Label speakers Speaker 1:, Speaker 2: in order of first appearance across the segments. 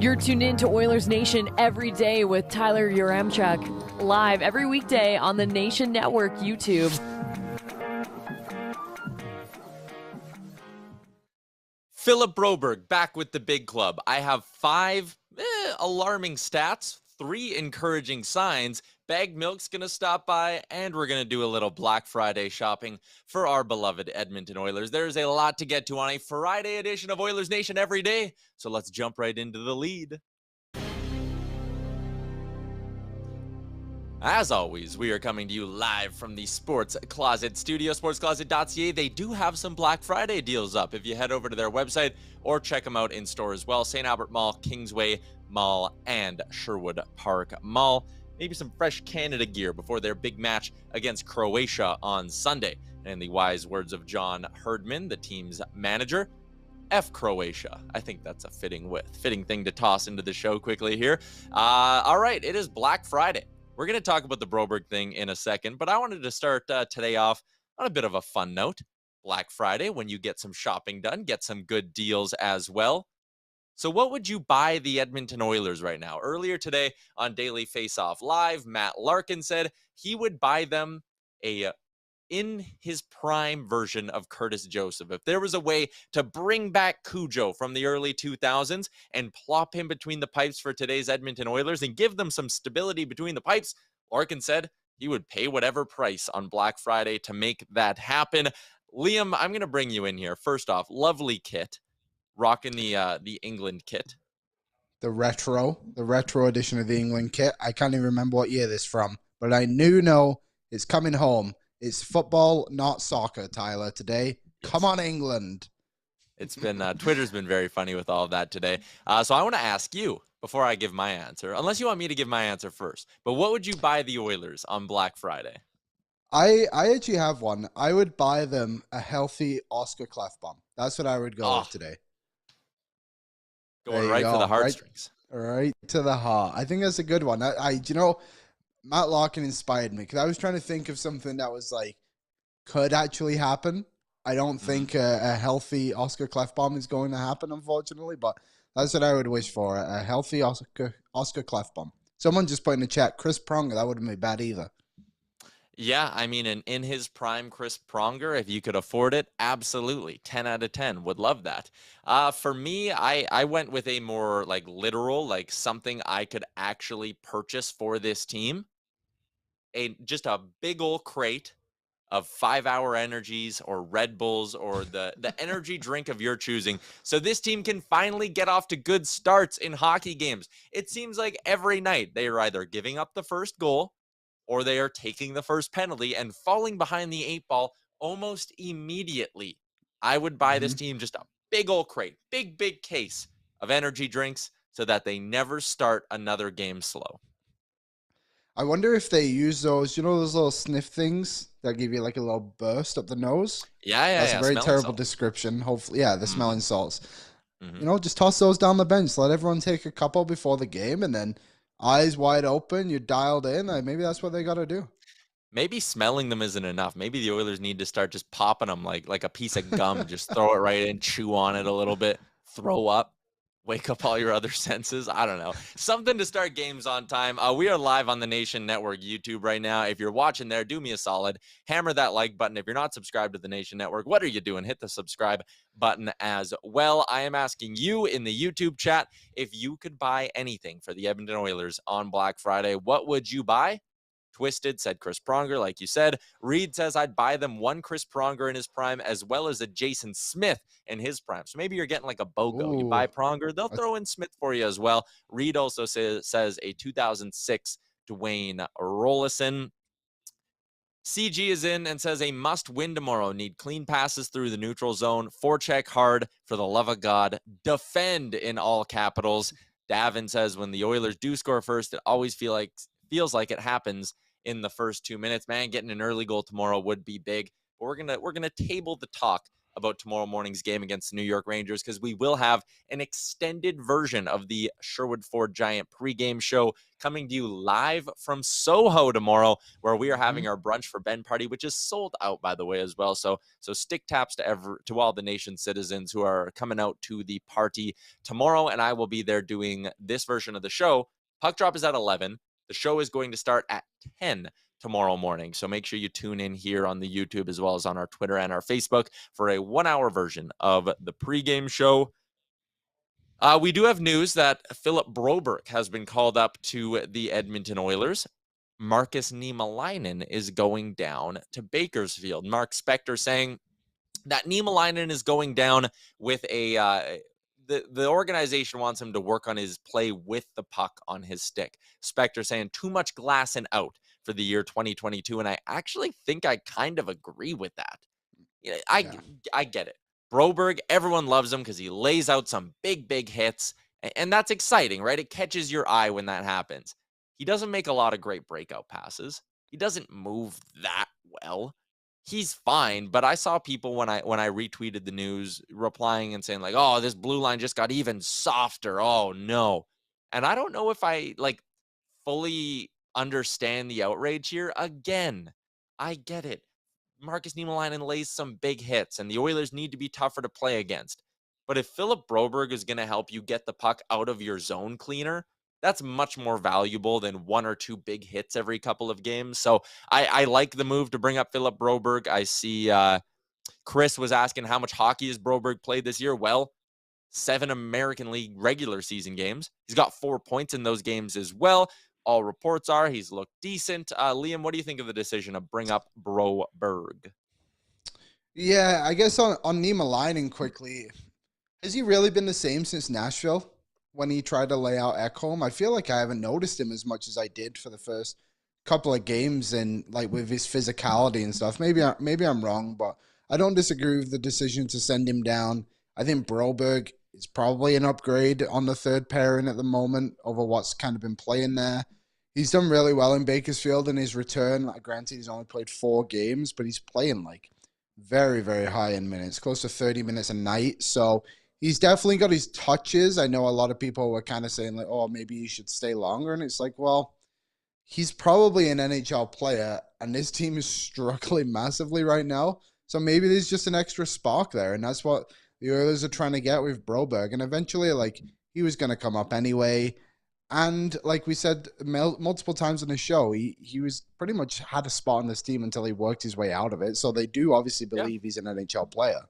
Speaker 1: You're tuned in to Oilers Nation every day with Tyler Yaremchuk, live every weekday on the Nation Network YouTube.
Speaker 2: Philip Broberg back with the big club. I have 5 alarming stats, 3 encouraging signs. Bagged Milk's going to stop by, and we're going to do a little Black Friday shopping for our beloved Edmonton Oilers. There's a lot to get to on a Friday edition of Oilers Nation every day, so let's jump right into the lead. As always, we are coming to you live from the Sports Closet studio, sportscloset.ca. They do have some Black Friday deals up if you head over to their website or check them out in store as well. St. Albert Mall, Kingsway Mall, and Sherwood Park Mall. Maybe some fresh Canada gear before their big match against Croatia on Sunday. And in the wise words of John Herdman, the team's manager, F Croatia. I think that's a fitting thing to toss into the show quickly here. All right, it is Black Friday. We're going to talk about the Broberg thing in a second, but I wanted to start today off on a bit of a fun note. Black Friday, when you get some shopping done, get some good deals as well. So what would you buy the Edmonton Oilers right now? Earlier today on Daily Faceoff Live, Matt Larkin said he would buy them a in his prime version of Curtis Joseph. If there was a way to bring back Cujo from the early 2000s and plop him between the pipes for today's Edmonton Oilers and give them some stability between the pipes, Larkin said he would pay whatever price on Black Friday to make that happen. Liam, I'm going to bring you in here. First off, lovely kit. Rocking the England kit.
Speaker 3: The retro edition of the England kit. I can't even remember what year this is from, but I know it's coming home. It's football, not soccer, Tyler, today. Yes. Come on, England.
Speaker 2: It's been, Twitter's been very funny with all of that today. So I want to ask you, before I give my answer, unless you want me to give my answer first, but what would you buy the Oilers on Black Friday?
Speaker 3: I actually have one. I would buy them a healthy Oscar Klefbom. That's what I would go with today.
Speaker 2: Going right for the heartstrings.
Speaker 3: Right to the heart. I think that's a good one. Matt Larkin inspired me because I was trying to think of something that was like, could actually happen. I don't think a healthy Oscar Klefbom is going to happen, unfortunately, but that's what I would wish for, a healthy Oscar Klefbom. Someone just put in the chat, Chris Pronger, that wouldn't be bad either.
Speaker 2: Yeah, I mean, in his prime, Chris Pronger, if you could afford it, absolutely. 10 out of 10. Would love that. For me, I went with a more like literal, like something I could actually purchase for this team. Just a big old crate of 5-hour energies or Red Bulls or the energy drink of your choosing. So this team can finally get off to good starts in hockey games. It seems like every night they are either giving up the first goal or they are taking the first penalty and falling behind the 8 ball almost immediately. I would buy this team just a big old crate, big case of energy drinks so that they never start another game slow.
Speaker 3: I wonder if they use those, those little sniff things that give you like a little burst up the nose? That's a very terrible description. Hopefully, the smelling salts. Just toss those down the bench. Let everyone take a couple before the game, and then eyes wide open, you're dialed in. Maybe that's what they got to do.
Speaker 2: Maybe smelling them isn't enough. Maybe the Oilers need to start just popping them like a piece of gum. Just throw it right in, chew on it a little bit, throw up, wake up all your other senses. I don't know. Something to start games on time. We are live on the Nation Network YouTube right now. If you're watching there, do me a solid. Hammer that like button. If you're not subscribed to the Nation Network, what are you doing? Hit the subscribe button as well. I am asking you in the YouTube chat, if you could buy anything for the Edmonton Oilers on Black Friday, what would you buy? Twisted said Chris Pronger, like you said. Reed says I'd buy them one Chris Pronger in his prime as well as a Jason Smith in his prime. So maybe you're getting like a BOGO. You buy Pronger, they'll throw in Smith for you as well. Reed also says a 2006 Dwayne Rollison. CG is in and says a must win tomorrow. Need clean passes through the neutral zone. Forecheck hard, for the love of God. Defend in all capitals. Davin says when the Oilers do score first, it always feels like it happens in the first 2 minutes. Man, getting an early goal tomorrow would be big. But we're gonna table the talk about tomorrow morning's game against the New York Rangers, because we will have an extended version of the Sherwood Ford Giant pregame show coming to you live from Soho tomorrow, where we are having our brunch for Ben party, which is sold out, by the way, as well. So stick taps to all the nation's citizens who are coming out to the party tomorrow, and I will be there doing this version of the show. Puck drop is at 11. The show is going to start at 10 tomorrow morning. So make sure you tune in here on the YouTube as well as on our Twitter and our Facebook for a 1-hour version of the pregame show. We do have news that Philip Broberg has been called up to the Edmonton Oilers. Markus Niemelainen is going down to Bakersfield. Mark Spector saying that Niemelainen is going down with the organization wants him to work on his play with the puck on his stick. Spector saying too much glass and out for the year 2022, and I actually think I kind of agree with that. I get it. Broberg, everyone loves him because he lays out some big hits, and that's exciting, right? It catches your eye when that happens. He doesn't make a lot of great breakout passes. He doesn't move that well. He's fine, but I saw people when I retweeted the news replying and saying like, "Oh, this blue line just got even softer. Oh no." And I don't know if I fully understand the outrage here. Again, I get it. Markus Niemelainen lays some big hits, and the Oilers need to be tougher to play against. But if Philip Broberg is going to help you get the puck out of your zone cleaner, that's much more valuable than 1 or 2 big hits every couple of games. So I like the move to bring up Philip Broberg. I see Chris was asking how much hockey has Broberg played this year. Well, 7 American League regular season games. He's got 4 points in those games as well. All reports are he's looked decent. Liam, what do you think of the decision to bring up Broberg?
Speaker 3: Yeah, I guess on Niemelainen quickly, has he really been the same since Nashville when he tried to lay out Ekholm? I feel like I haven't noticed him as much as I did for the first couple of games and like with his physicality and stuff. Maybe I'm wrong, but I don't disagree with the decision to send him down. I think Broberg is probably an upgrade on the third pairing at the moment over what's kind of been playing there. He's done really well in Bakersfield in his return. Like, granted, he's only played 4 games, but he's playing like very, very high in minutes, close to 30 minutes a night. So he's definitely got his touches. I know a lot of people were kind of saying like, oh, maybe he should stay longer. And it's like, well, he's probably an NHL player, and this team is struggling massively right now. So maybe there's just an extra spark there, and that's what the Oilers are trying to get with Broberg. And eventually, like, he was going to come up anyway. And like we said multiple times on the show, he was pretty much had a spot on this team until he worked his way out of it. So they do obviously believe he's an NHL player.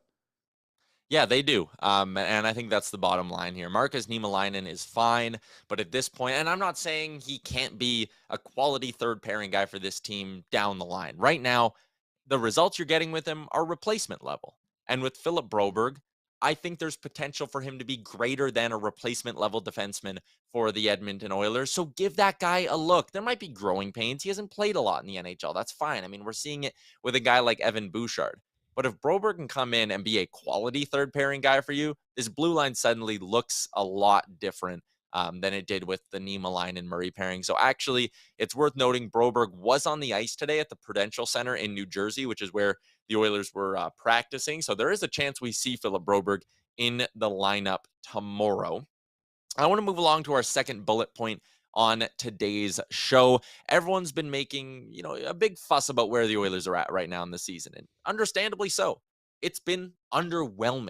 Speaker 2: Yeah, they do. And I think that's the bottom line here. Markus Niemelainen is fine, but at this point, and I'm not saying he can't be a quality third pairing guy for this team down the line. Right now, the results you're getting with him are replacement level. And with Philip Broberg, I think there's potential for him to be greater than a replacement level defenseman for the Edmonton Oilers. So give that guy a look. There might be growing pains. He hasn't played a lot in the NHL. That's fine. I mean, we're seeing it with a guy like Evan Bouchard. But if Broberg can come in and be a quality third pairing guy for you, this blue line suddenly looks a lot different than it did with the Niemelainen and Murray pairing. So actually, it's worth noting Broberg was on the ice today at the Prudential Center in New Jersey, which is where the Oilers were practicing. So there is a chance we see Philip Broberg in the lineup tomorrow. I want to move along to our second bullet point on today's show. Everyone's been making, a big fuss about where the Oilers are at right now in the season, and understandably so. It's been underwhelming.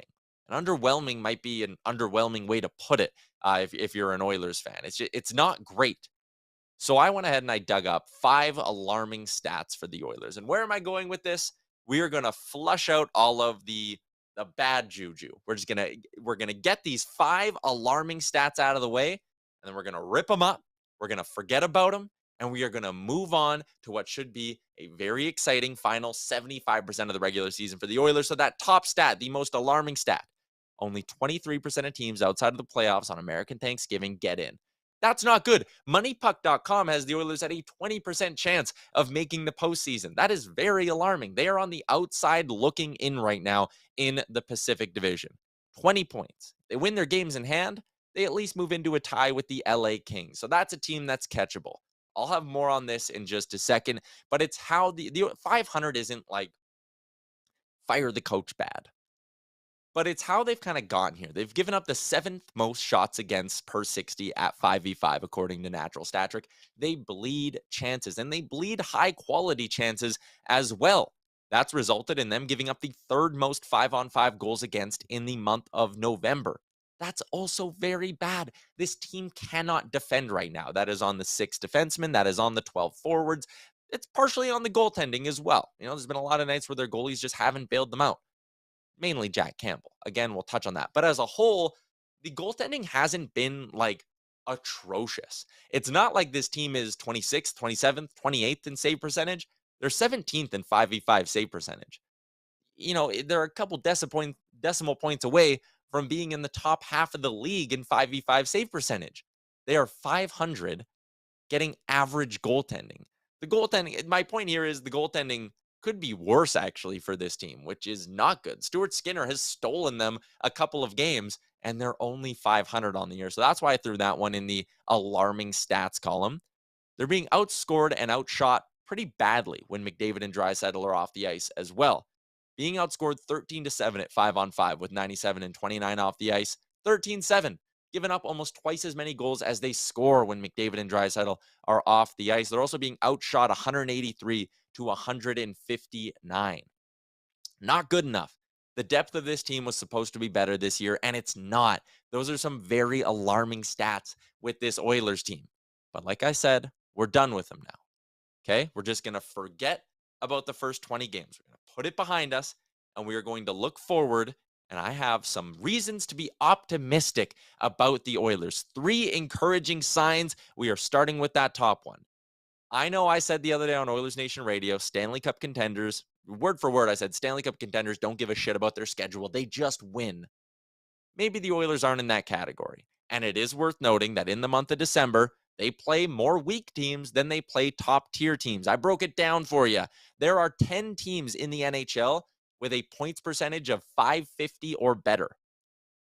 Speaker 2: And underwhelming might be an underwhelming way to put it if you're an Oilers fan. It's not great. So I went ahead and I dug up 5 alarming stats for the Oilers. And where am I going with this? We are going to flush out all of the bad juju. We're gonna get these 5 alarming stats out of the way, and then we're gonna rip them up. We're gonna forget about them, and we are gonna move on to what should be a very exciting final 75% of the regular season for the Oilers. So that top stat, the most alarming stat, only 23% of teams outside of the playoffs on American Thanksgiving get in. That's not good. MoneyPuck.com has the Oilers at a 20% chance of making the postseason. That is very alarming. They are on the outside looking in right now in the Pacific Division. 20 points. They win their games in hand, they at least move into a tie with the LA Kings. So that's a team that's catchable. I'll have more on this in just a second, but it's how the 500 isn't like fire the coach bad. but it's how they've kind of gotten here. They've given up the 7th most shots against per 60 at 5v5, according to Natural Stat Trick. They bleed chances, and they bleed high-quality chances as well. That's resulted in them giving up the 3rd most 5-on-5 goals against in the month of November. That's also very bad. This team cannot defend right now. That is on the 6 defensemen. That is on the 12 forwards. It's partially on the goaltending as well. There's been a lot of nights where their goalies just haven't bailed them out. Mainly Jack Campbell. Again, we'll touch on that. But as a whole, the goaltending hasn't been atrocious. It's not like this team is 26th, 27th, 28th in save percentage. They're 17th in 5v5 save percentage. They're a couple decimal points away from being in the top half of the league in 5v5 save percentage. They are 500 getting average goaltending. The goaltending, my point here is the goaltending could be worse actually for this team, which is not good. Stuart Skinner has stolen them a couple of games, and they're only 500 on the year. So that's why I threw that one in the alarming stats column. They're being outscored and outshot pretty badly when McDavid and Draisaitl are off the ice as well. Being outscored 13-7 at 5-on-5 with 97 and 29 off the ice, 13-7. Giving up almost twice as many goals as they score when McDavid and Draisaitl are off the ice. They're also being outshot 183-159. Not good enough. The depth of this team was supposed to be better this year, and it's not. Those are some very alarming stats with this Oilers team. But like I said, we're done with them now. Okay? We're just going to forget about the first 20 games. We're going to put it behind us, and we are going to look forward. And I have some reasons to be optimistic about the Oilers. 3 encouraging signs. We are starting with that top one. I know I said the other day on Oilers Nation Radio, Stanley Cup contenders, word for word, I said Stanley Cup contenders don't give a shit about their schedule. They just win. Maybe the Oilers aren't in that category. And it is worth noting that in the month of December, they play more weak teams than they play top-tier teams. I broke it down for you. There are 10 teams in the NHL with a points percentage of .550 or better.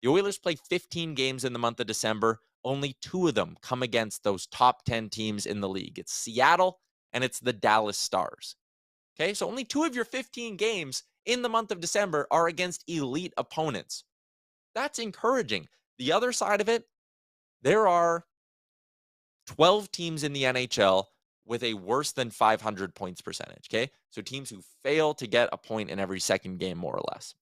Speaker 2: The Oilers play 15 games in the month of December. Only 2 of them come against those top 10 teams in the league. It's Seattle and it's the Dallas Stars. Okay, so only 2 of your 15 games in the month of December are against elite opponents. That's encouraging. The other side of it, there are 12 teams in the NHL with a worse than 500 points percentage, okay? So teams who fail to get a point in every second game, more or less.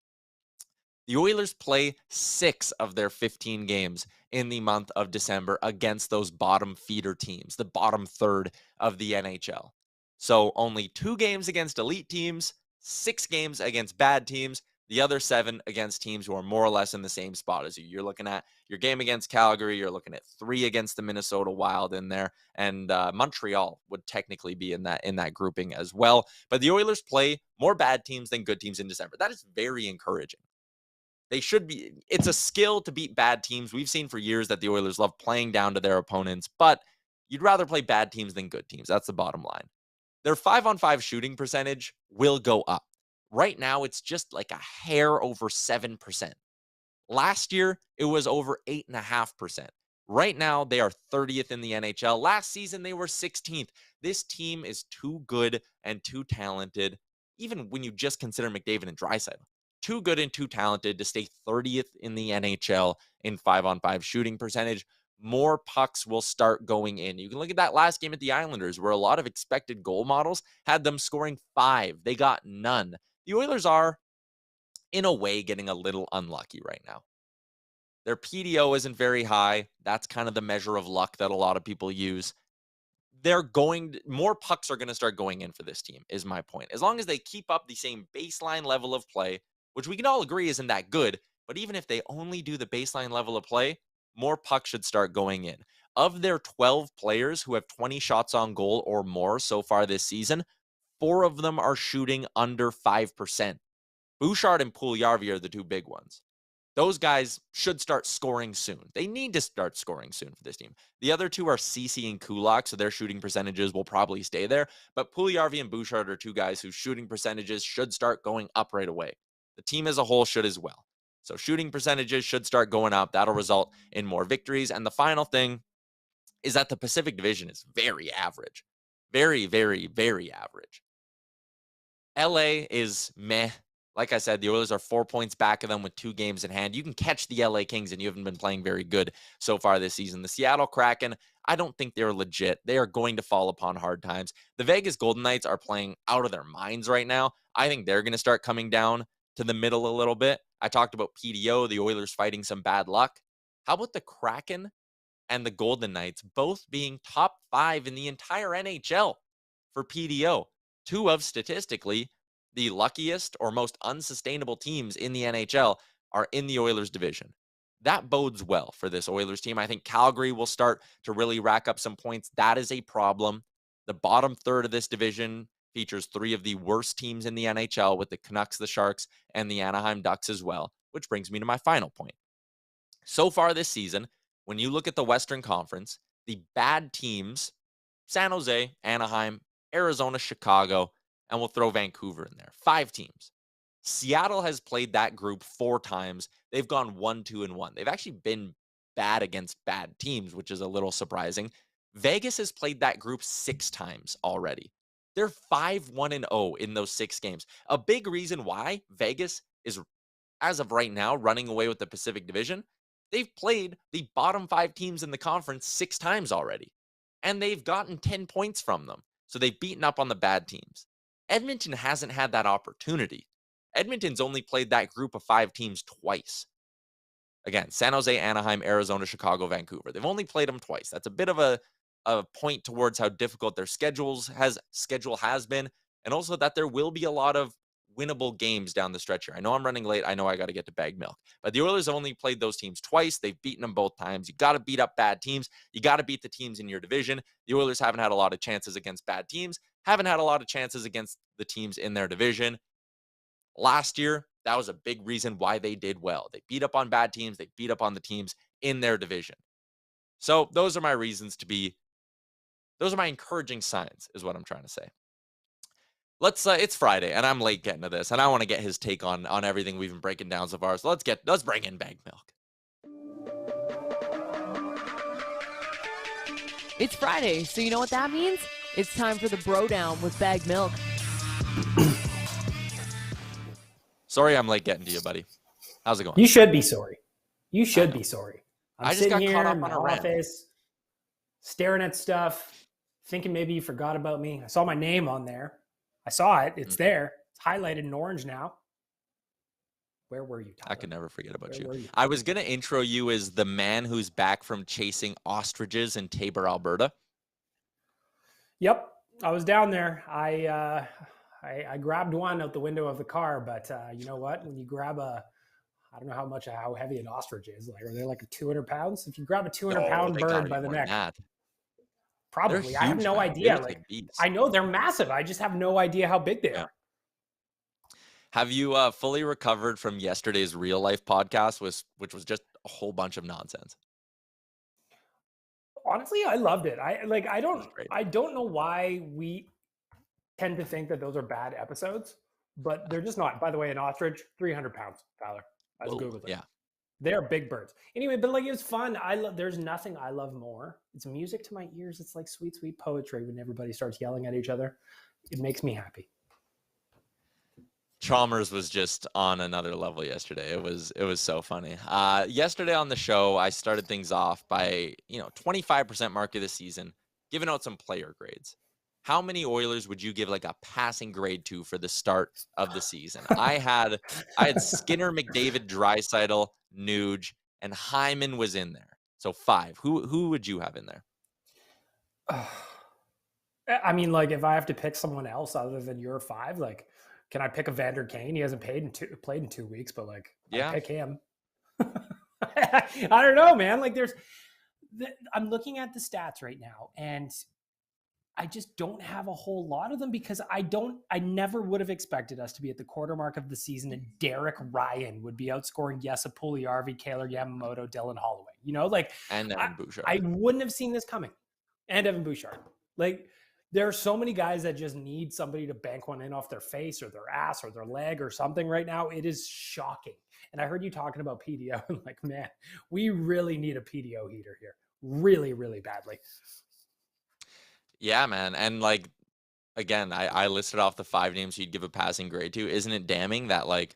Speaker 2: The Oilers play 6 of their 15 games in the month of December against those bottom feeder teams, the bottom third of the NHL. So only 2 games against elite teams, 6 games against bad teams, the other 7 against teams who are more or less in the same spot as you. You're looking at your game against Calgary. You're looking at 3 against the Minnesota Wild in there, and Montreal would technically be in that grouping as well. But the Oilers play more bad teams than good teams in December. That is very encouraging. They should be. It's a skill to beat bad teams. We've seen for years that the Oilers love playing down to their opponents, but you'd rather play bad teams than good teams. That's the bottom line. Their 5-on-5 shooting percentage will go up. Right now, it's just like a hair over 7%. Last year, it was over 8.5%. Right now, they are 30th in the NHL. Last season, they were 16th. This team is too good and too talented, even when you just consider McDavid and Draisaitl. Too good and too talented to stay 30th in the NHL in 5-on-5 shooting percentage. More pucks will start going in. You can look at that last game at the Islanders, where a lot of expected goal models had them scoring 5. They got none. The Oilers are, in a way, getting a little unlucky right now. Their PDO isn't very high. That's kind of the measure of luck that a lot of people use. More pucks are going to start going in for this team, is my point. As long as they keep up the same baseline level of play, which we can all agree isn't that good, but even if they only do the baseline level of play, more pucks should start going in. Of their 12 players who have 20 shots on goal or more so far this season, 4 of them are shooting under 5%. Bouchard and Puljujarvi are the 2 big ones. Those guys should start scoring soon. They need to start scoring soon for this team. The other 2 are Ceci and Kulak, so their shooting percentages will probably stay there. But Puljujarvi and Bouchard are 2 guys whose shooting percentages should start going up right away. The team as a whole should as well. So shooting percentages should start going up. That'll result in more victories. And the final thing is that the Pacific Division is very average. Very, very, very average. LA is meh Like I said, the Oilers are 4 points back of them with 2 games in hand. You can catch the LA Kings, and you haven't been playing very good so far this season. The Seattle Kraken, I don't think they're legit. They are going to fall upon hard times. The Vegas Golden Knights are playing out of their minds right now. I think they're going to start coming down to the middle a little bit. I talked about PDO, the Oilers fighting some bad luck. How about the Kraken and the Golden Knights both being top 5 in the entire NHL for PDO? 2 of, statistically, the luckiest or most unsustainable teams in the NHL are in the Oilers division. That bodes well for this Oilers team. I think Calgary will start to really rack up some points. That is a problem. The bottom third of this division features 3 of the worst teams in the NHL, with the Canucks, the Sharks, and the Anaheim Ducks as well, which brings me to my final point. So far this season, when you look at the Western Conference, the bad teams, San Jose, Anaheim, Arizona, Chicago, and we'll throw Vancouver in there. 5 teams. Seattle has played that group 4 times. They've gone 1-2-1. They've actually been bad against bad teams, which is a little surprising. Vegas has played that group 6 times already. They're 5-1-0 in those 6 games. A big reason why Vegas is, as of right now, running away with the Pacific Division. They've played the bottom 5 teams in the conference 6 times already, and they've gotten 10 points from them. So they've beaten up on the bad teams. Edmonton hasn't had that opportunity. Edmonton's only played that group of 5 teams twice. Again, San Jose, Anaheim, Arizona, Chicago, Vancouver. They've only played them twice. That's a bit of a point towards how difficult their schedule has been, and also that there will be a lot of winnable games down the stretch here. I know I'm running late. I know I got to get to bag milk. But the Oilers have only played those teams twice. They've beaten them both times. You got to beat up bad teams. You got to beat the teams in your division. The Oilers haven't had a lot of chances against bad teams, haven't had a lot of chances against the teams in their division. Last year, that was a big reason why they did well. They beat up on bad teams. They beat up on the teams in their division. So those are my reasons to be, those are my encouraging signs, is what I'm trying to say. It's Friday, and I'm late getting to this, and I want to get his take on everything we've been breaking down so far. So let's bring in Bag Milk.
Speaker 1: It's Friday, so you know what that means? It's time for the Bro Down with Bag Milk.
Speaker 2: Sorry I'm late getting to you, buddy. How's it going?
Speaker 4: You should be sorry. You should be sorry.
Speaker 2: I just got caught up
Speaker 4: in
Speaker 2: on
Speaker 4: my
Speaker 2: a rant.
Speaker 4: office, staring at stuff, thinking maybe you forgot about me. I saw my name on there. I saw it. It's there. It's highlighted in orange now. Where were you, Tyler?
Speaker 2: I can never forget about
Speaker 4: Where were
Speaker 2: you. I was going to intro you as the man who's back from chasing ostriches in Tabor, Alberta.
Speaker 4: Yep. I was down there. I grabbed one out the window of the car, but you know what? When you grab I don't know how heavy an ostrich is. Like, are they like 200 pounds? If you grab a 200-pound bird by the neck, probably. I have no idea. Like, I know they're massive. I just have no idea how big they are.
Speaker 2: Have you fully recovered from yesterday's real life podcast, which was just a whole bunch of nonsense?
Speaker 4: Honestly, I loved it. I don't know why we tend to think that those are bad episodes, but they're just not. By the way, an ostrich, 300 pounds, Tyler. I just Googled it.
Speaker 2: Yeah.
Speaker 4: They're big birds. Anyway, but like, it was fun. There's nothing I love more. It's music to my ears. It's like sweet, sweet poetry when everybody starts yelling at each other. It makes me happy.
Speaker 2: Chalmers was just on another level yesterday. It was so funny. Yesterday on the show, I started things off by, 25% mark of the season, giving out some player grades. How many Oilers would you give like a passing grade to for the start of the season? I had Skinner, McDavid, Draisaitl, Nuge, and Hyman was in there. So 5. Who would you have in there?
Speaker 4: I mean, like, if I have to pick someone else other than your 5, like, can I pick Evander Kane? He hasn't played in 2 weeks, but like, yeah, pick him. I don't know, man. Like, I'm looking at the stats right now, and I just don't have a whole lot of them because I never would have expected us to be at the quarter mark of the season and Derek Ryan would be outscoring Jesse Puljujarvi, Kaylor Yamamoto, Dylan Holloway.
Speaker 2: And Evan Bouchard.
Speaker 4: I wouldn't have seen this coming. And Evan Bouchard. Like, there are so many guys that just need somebody to bank one in off their face or their ass or their leg or something right now. It is shocking. And I heard you talking about PDO and like, man, we really need a PDO heater here. Really, really badly.
Speaker 2: Yeah, man. And like, again, I listed off the 5 names you'd give a passing grade to. Isn't it damning that, like,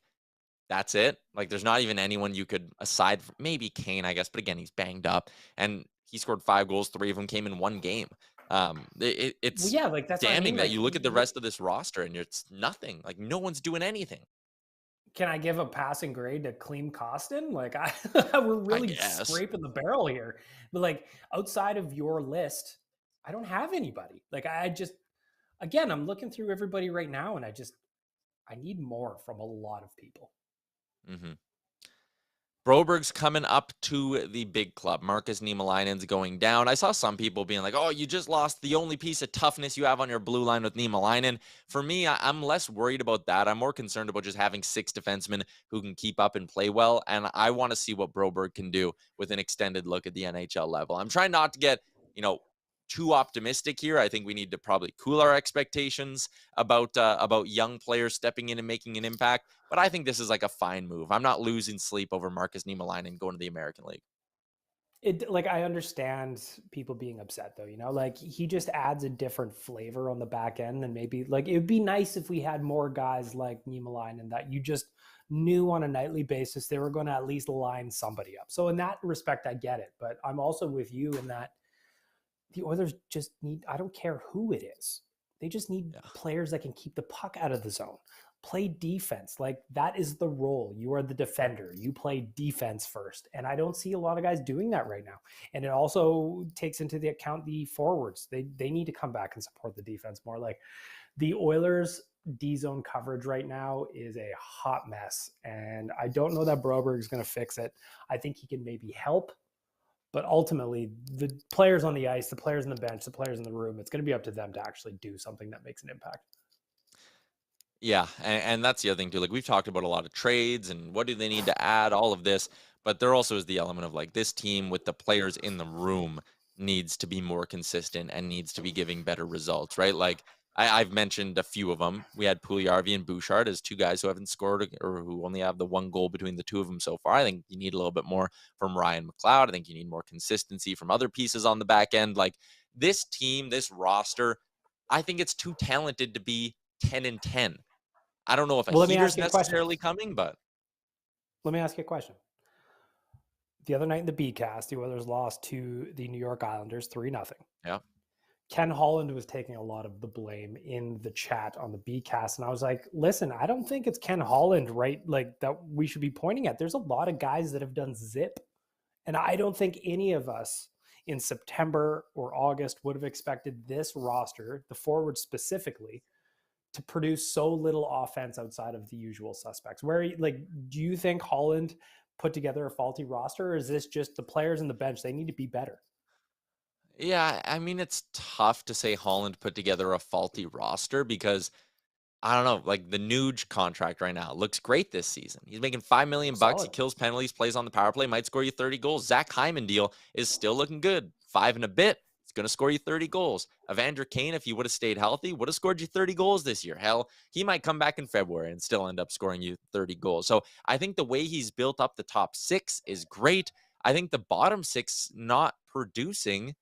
Speaker 2: that's it? Like, there's not even anyone you could, aside from maybe Kane, I guess, but again, he's banged up, and he scored 5 goals, 3 of them came in 1 game.
Speaker 4: Well,
Speaker 2: It's
Speaker 4: yeah, like that's what I
Speaker 2: damning
Speaker 4: mean.
Speaker 2: that
Speaker 4: Like,
Speaker 2: you look at the rest of this roster and it's nothing. Like, no one's doing anything.
Speaker 4: can I give a passing grade to Klim Kostin? Like, we're
Speaker 2: I
Speaker 4: really
Speaker 2: guess.
Speaker 4: scraping the barrel here. But like, outside of your list, I don't have anybody. Like, I just, again, I'm looking through everybody right now, and I need more from a lot of people.
Speaker 2: Mm-hmm. Broberg's coming up to the big club. Markus Niemelainen's going down. I saw some people being like, oh, you just lost the only piece of toughness you have on your blue line with Niemelainen. For me, I'm less worried about that. I'm more concerned about just having 6 defensemen who can keep up and play well. And I want to see what Broberg can do with an extended look at the NHL level. I'm trying not to get, too optimistic here. I think we need to probably cool our expectations about young players stepping in and making an impact. But I think this is like a fine move. I'm not losing sleep over Markus Niemelainen going to the American League.
Speaker 4: Like, I understand people being upset though, like he just adds a different flavor on the back end than maybe, like, it would be nice if we had more guys like Niemelainen that you just knew on a nightly basis they were going to at least line somebody up. So in that respect, I get it. But I'm also with you in that the Oilers just need, I don't care who it is, they just need players that can keep the puck out of the zone, play defense. Like, that is the role. You are the defender. You play defense first. And I don't see a lot of guys doing that right now. And it also takes into the account the forwards. They need to come back and support the defense more. Like, the Oilers D-zone coverage right now is a hot mess. And I don't know that Broberg is going to fix it. I think he can maybe help. But ultimately, the players on the ice, the players on the bench, the players in the room, it's going to be up to them to actually do something that makes an impact.
Speaker 2: Yeah, and that's the other thing too. Like, we've talked about a lot of trades and what do they need to add, all of this, but there also is the element of, like, this team with the players in the room needs to be more consistent and needs to be giving better results, right? Like, I've mentioned a few of them. We had Puljujarvi and Bouchard as 2 guys who haven't scored or who only have the 1 goal between the 2 of them so far. I think you need a little bit more from Ryan McLeod. I think you need more consistency from other pieces on the back end. Like, this team, this roster, I think it's too talented to be 10-10. I don't know if a heater's necessarily coming, but
Speaker 4: let me ask you a question. The other night in the B-cast, the Oilers lost to the New York Islanders 3-0.
Speaker 2: Yeah.
Speaker 4: Ken Holland was taking a lot of the blame in the chat on the B-cast, and I was like, listen, I don't think it's Ken Holland, right? Like, that we should be pointing at. There's a lot of guys that have done zip, and I don't think any of us in September or August would have expected this roster, the forwards specifically, to produce so little offense outside of the usual suspects. Where, like, do you think Holland put together a faulty roster, or is this just the players on the bench? They need to be better.
Speaker 2: Yeah, I mean, it's tough to say Holland put together a faulty roster because I don't know, like, the Nuge contract right now looks great this season. He's making $5 million. He kills penalties, plays on the power play, might score you 30 goals. Zach Hyman deal is still looking good. 5 and a bit. It's going to score you 30 goals. Evander Kane, if he would have stayed healthy, would have scored you 30 goals this year. Hell, he might come back in February and still end up scoring you 30 goals. So I think the way he's built up the top 6 is great. I think the bottom 6 not producing.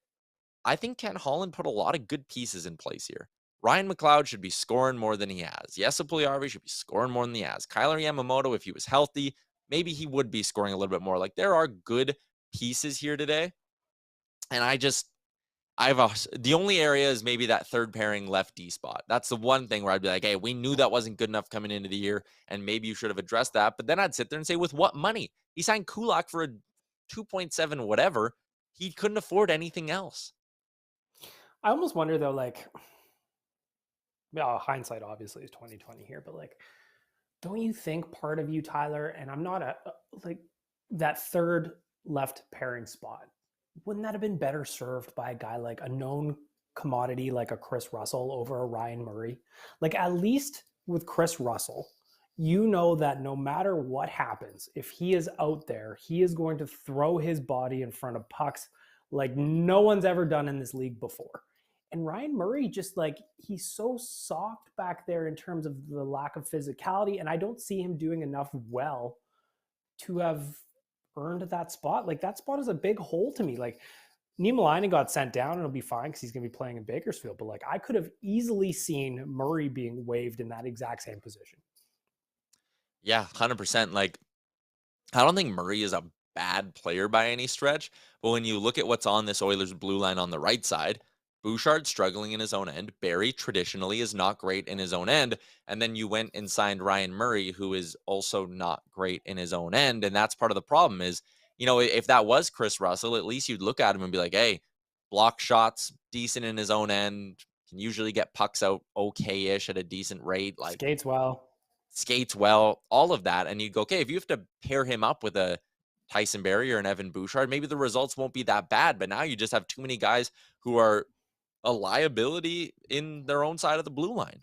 Speaker 2: I think Ken Holland put a lot of good pieces in place here. Ryan McLeod should be scoring more than he has. Jesse Puljujarvi should be scoring more than he has. Kyler Yamamoto, if he was healthy, maybe he would be scoring a little bit more. Like, there are good pieces here today. And the only area is maybe that third pairing left D spot. That's the one thing where I'd be like, hey, we knew that wasn't good enough coming into the year, and maybe you should have addressed that. But then I'd sit there and say, with what money? He signed Kulak for a 2.7 whatever. He couldn't afford anything else.
Speaker 4: I almost wonder though, like, well, hindsight obviously is 2020 here, but like, don't you think part of you, Tyler, and I'm not like, that third left pairing spot, wouldn't that have been better served by a guy like a known commodity like a Chris Russell over a Ryan Murray? Like, at least with Chris Russell, you know that no matter what happens, if he is out there, he is going to throw his body in front of pucks like no one's ever done in this league before. And Ryan Murray, just like, he's so soft back there in terms of the lack of physicality, and I don't see him doing enough well to have earned that spot. Like, that spot is a big hole to me. Like, Niemelainen got sent down and it'll be fine because he's going to be playing in Bakersfield. But like, I could have easily seen Murray being waived in that exact same position.
Speaker 2: Yeah, 100%. Like, I don't think Murray is a bad player by any stretch, but when you look at what's on this Oilers blue line on the right side, Bouchard struggling in his own end. Barrie traditionally is not great in his own end. And then you went and signed Ryan Murray, who is also not great in his own end. And that's part of the problem is, if that was Chris Russell, at least you'd look at him and be like, hey, block shots, decent in his own end, can usually get pucks out okay-ish at a decent rate. Like skates well, all of that. And you go, okay, if you have to pair him up with a Tyson Barrie or an Evan Bouchard, maybe the results won't be that bad. But now you just have too many guys who are a liability in their own side of the blue line.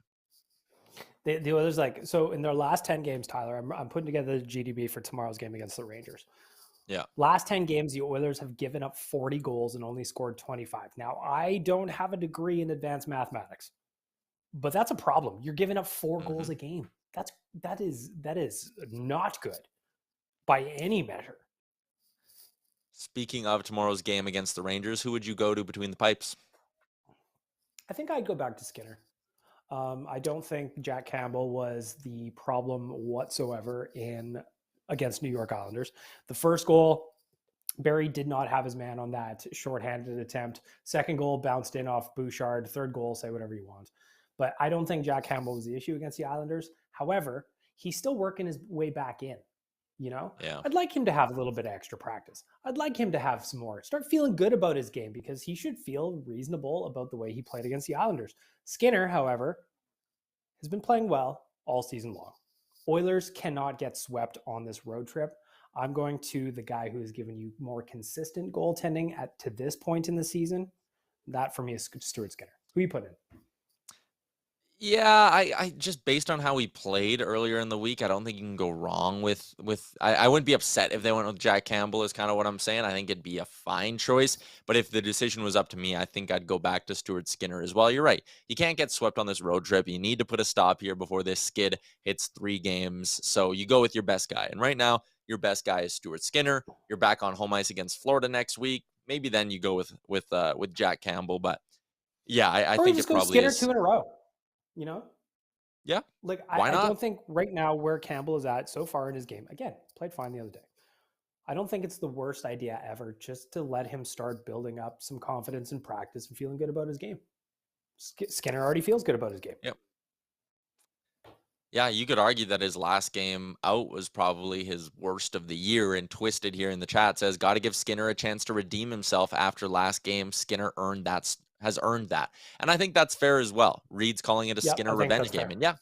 Speaker 4: The Oilers, so in their last 10 games, Tyler, I'm putting together the GDB for tomorrow's game against the Rangers.
Speaker 2: Yeah.
Speaker 4: Last 10 games, the Oilers have given up 40 goals and only scored 25. Now, I don't have a degree in advanced mathematics, but that's a problem. You're giving up 4 goals a game. That is not good by any measure.
Speaker 2: Speaking of tomorrow's game against the Rangers, who would you go to between the pipes?
Speaker 4: I think I'd go back to Skinner. I don't think Jack Campbell was the problem whatsoever against New York Islanders. The first goal, Barrie did not have his man on that shorthanded attempt. Second goal bounced in off Bouchard. Third goal, say whatever you want. But I don't think Jack Campbell was the issue against the Islanders. However, he's still working his way back in. Yeah. I'd like him to have a little bit of extra practice. I'd like him to have some more. Start feeling good about his game because he should feel reasonable about the way he played against the Islanders. Skinner, however, has been playing well all season long. Oilers cannot get swept on this road trip. I'm going to the guy who has given you more consistent goaltending to this point in the season. That for me is Stuart Skinner. Who you put in?
Speaker 2: Yeah, I just based on how he played earlier in the week, I don't think you can go wrong with I wouldn't be upset if they went with Jack Campbell is kind of what I'm saying. I think it'd be a fine choice. But if the decision was up to me, I think I'd go back to Stuart Skinner as well. You're right. You can't get swept on this road trip. You need to put a stop here before this skid hits 3 games. So you go with your best guy. And right now, your best guy is Stuart Skinner. You're back on home ice against Florida next week. Maybe then you go with Jack Campbell. But yeah, I think it probably
Speaker 4: Skinner
Speaker 2: is
Speaker 4: 2 in a row.
Speaker 2: Yeah.
Speaker 4: I don't think right now where Campbell is at so far in his game, again, played fine the other day. I don't think it's the worst idea ever just to let him start building up some confidence in practice and feeling good about his game. Skinner already feels good about his game.
Speaker 2: Yep. Yeah, you could argue that his last game out was probably his worst of the year, and Twisted here in the chat says, got to give Skinner a chance to redeem himself after last game. Skinner has earned that. And I think that's fair as well. Reed's calling it a Skinner revenge game. Fair. And yeah,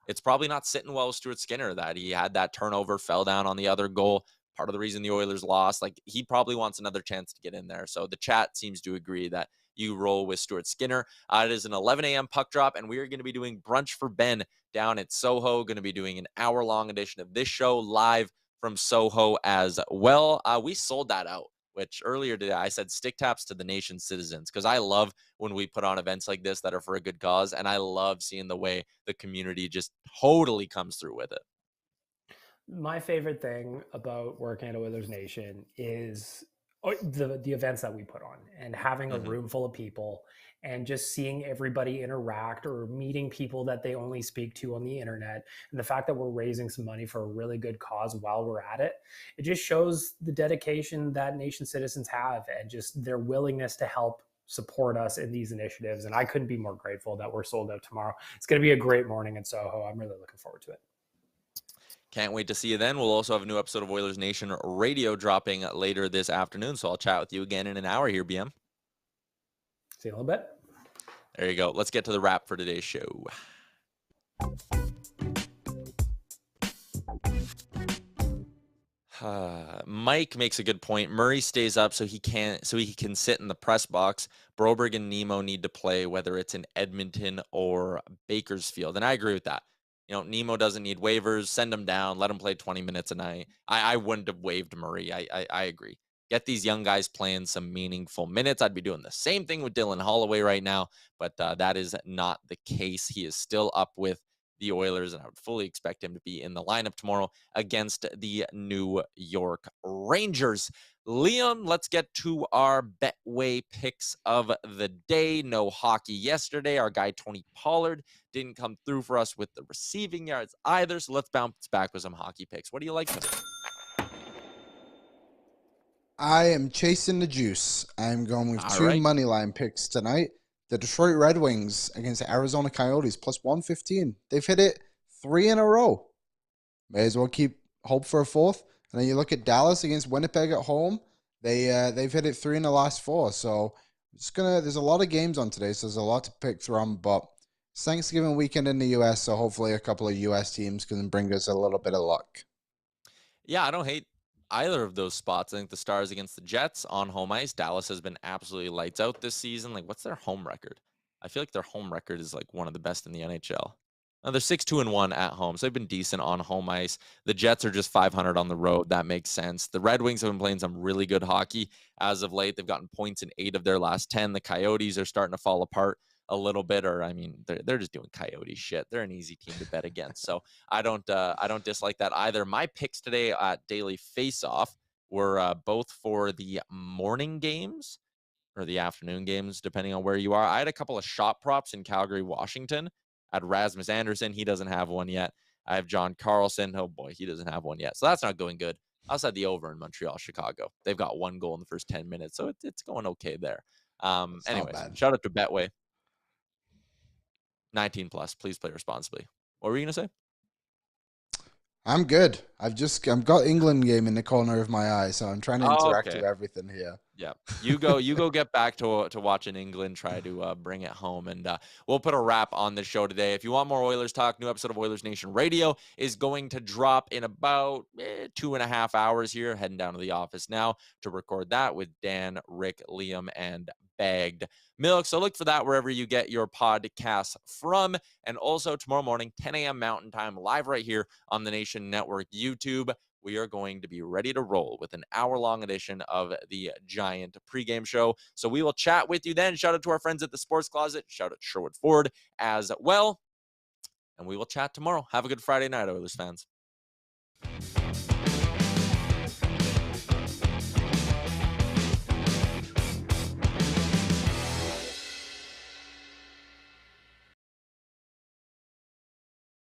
Speaker 2: it's probably not sitting well with Stuart Skinner that he had that turnover, fell down on the other goal. Part of the reason the Oilers lost, like he probably wants another chance to get in there. So the chat seems to agree that you roll with Stuart Skinner. It is an 11 a.m. puck drop, and we are going to be doing Brunch for Ben down at Soho. Going to be doing an hour-long edition of this show live from Soho as well. We sold that out, which earlier today I said stick taps to the nation's citizens because I love when we put on events like this that are for a good cause, and I love seeing the way the community just totally comes through with it.
Speaker 4: My favorite thing about working at Oilers Nation is the events that we put on and having a room full of people and just seeing everybody interact or meeting people that they only speak to on the internet. And the fact that we're raising some money for a really good cause while we're at it, it just shows the dedication that Nation citizens have and just their willingness to help support us in these initiatives. And I couldn't be more grateful that we're sold out tomorrow. It's going to be a great morning in Soho. I'm really looking forward to it.
Speaker 2: Can't wait to see you then. We'll also have a new episode of Oilers Nation Radio dropping later this afternoon. So I'll chat with you again in an hour here, BM.
Speaker 4: See you in a little bit.
Speaker 2: There you go. Let's get to the wrap for today's show. Mike makes a good point. Murray stays up so he can sit in the press box. Broberg and Nemo need to play, whether it's in Edmonton or Bakersfield. And I agree with that. Nemo doesn't need waivers. Send him down. Let him play 20 minutes a night. I wouldn't have waived Murray. I agree. Get these young guys playing some meaningful minutes. I'd be doing the same thing with Dylan Holloway right now, but that is not the case. He is still up with the Oilers, and I would fully expect him to be in the lineup tomorrow against the New York Rangers. Liam, let's get to our Betway picks of the day. No hockey yesterday. Our guy Tony Pollard didn't come through for us with the receiving yards either. So let's bounce back with some hockey picks. What do you like today?
Speaker 3: I am chasing the juice. I'm going with two money line picks tonight. The Detroit Red Wings against the Arizona Coyotes plus 115. They've hit it 3 in a row. May as well keep hope for a fourth. And then you look at Dallas against Winnipeg at home. They've hit it 3 in the last 4. So there's a lot of games on today, so there's a lot to pick from. But it's Thanksgiving weekend in the U.S., so hopefully a couple of U.S. teams can bring us a little bit of luck.
Speaker 2: Yeah, I don't hate either of those spots. I think the Stars against the Jets on home ice. Dallas has been absolutely lights out this season. Like, what's their home record? I feel like their home record is like one of the best in the NHL. They're 6-2-1 at home, so they've been decent on home ice. The Jets are just 500 on the road. That makes sense. The Red Wings have been playing some really good hockey as of late. They've gotten points in 8 of their last 10. The Coyotes are starting to fall apart a little bit, or I mean, they're just doing Coyote shit. They're an easy team to bet against, so I don't dislike that either. My picks today at Daily Faceoff were both for the morning games or the afternoon games, depending on where you are. I had a couple of shot props in Calgary, Washington. I had Rasmus Anderson. He doesn't have one yet. I have John Carlson. Oh, boy, he doesn't have one yet. So that's not going good. I also had the over in Montreal, Chicago. They've got 1 goal in the first 10 minutes, so it's going okay there. Anyways, shout out to Betway. 19 plus. Please play responsibly. What were you going to say?
Speaker 3: I'm good. I've got England game in the corner of my eye, so I'm trying to interact with everything here.
Speaker 2: Yeah, you go get back to watching England, try to bring it home, and we'll put a wrap on this show today. If you want more Oilers talk, new episode of Oilers Nation Radio is going to drop in about 2.5 hours here. Heading down to the office now to record that with Dan, Rick, Liam, and Bagged Milk. So look for that wherever you get your podcasts from. And also tomorrow morning, 10 a.m. Mountain Time, live right here on the Nation Network YouTube. We are going to be ready to roll with an hour-long edition of the Giant pregame show. So we will chat with you then. Shout out to our friends at the Sports Closet. Shout out to Sherwood Ford as well. And we will chat tomorrow. Have a good Friday night, Oilers fans.